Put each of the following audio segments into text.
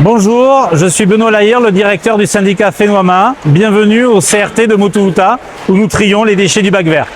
Bonjour, je suis Benoît Lahire, le directeur du syndicat Fenouama. Bienvenue au CRT de Motuhuta où nous trions les déchets du bac vert.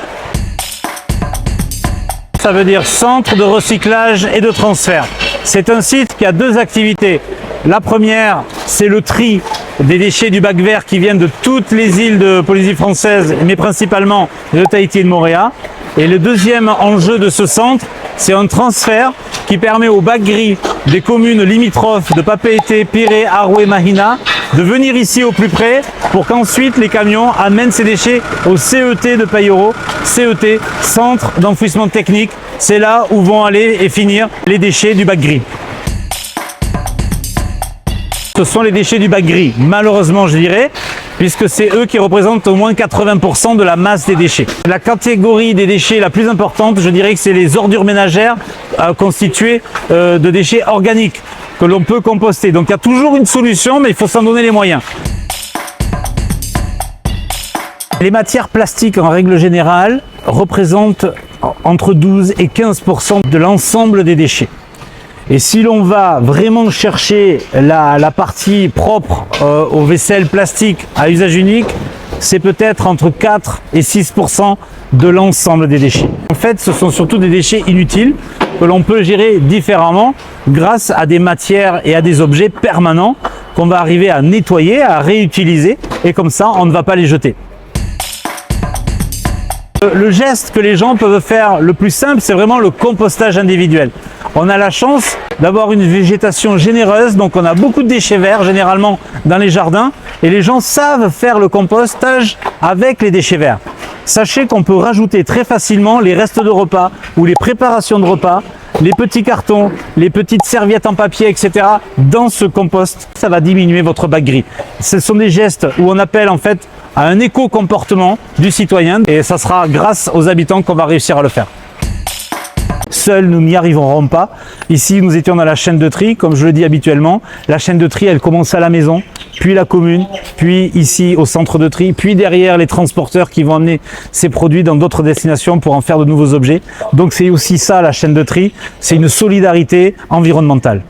Ça veut dire centre de recyclage et de transfert. C'est un site qui a deux activités. La première, c'est le tri des déchets du bac vert qui viennent de toutes les îles de Polynésie française, mais principalement de Tahiti et de Moorea. Et le deuxième enjeu de ce centre, c'est un transfert qui permet aux bacs gris des communes limitrophes de Papeete, Pirée, Aroué, Mahina de venir ici au plus près pour qu'ensuite les camions amènent ces déchets au CET de Payoro. CET, Centre d'enfouissement technique, c'est là où vont aller et finir les déchets du bac gris. Ce sont les déchets du bac gris, malheureusement je dirais, puisque c'est eux qui représentent au moins 80% de la masse des déchets. La catégorie des déchets la plus importante, je dirais que c'est les ordures ménagères constituées de déchets organiques que l'on peut composter. Donc il y a toujours une solution, mais il faut s'en donner les moyens. Les matières plastiques en règle générale représentent entre 12 et 15% de l'ensemble des déchets. Et si l'on va vraiment chercher la partie propre aux vaisselles plastiques à usage unique, c'est peut-être entre 4 et 6% de l'ensemble des déchets. En fait, ce sont surtout des déchets inutiles que l'on peut gérer différemment grâce à des matières et à des objets permanents qu'on va arriver à nettoyer, à réutiliser, et comme ça, on ne va pas les jeter. Le geste que les gens peuvent faire le plus simple, c'est vraiment le compostage individuel. On a la chance d'avoir une végétation généreuse, donc on a beaucoup de déchets verts généralement dans les jardins et les gens savent faire le compostage avec les déchets verts. Sachez qu'on peut rajouter très facilement les restes de repas ou les préparations de repas, les petits cartons, les petites serviettes en papier, etc. dans ce compost. Ça va diminuer votre bac gris. Ce sont des gestes où on appelle en fait à un éco-comportement du citoyen et ça sera grâce aux habitants qu'on va réussir à le faire. Seuls, nous n'y arriverons pas. Ici, nous étions dans la chaîne de tri, comme je le dis habituellement. La chaîne de tri, elle commence à la maison, puis la commune, puis ici au centre de tri, puis derrière les transporteurs qui vont amener ces produits dans d'autres destinations pour en faire de nouveaux objets. Donc c'est aussi ça la chaîne de tri, c'est une solidarité environnementale.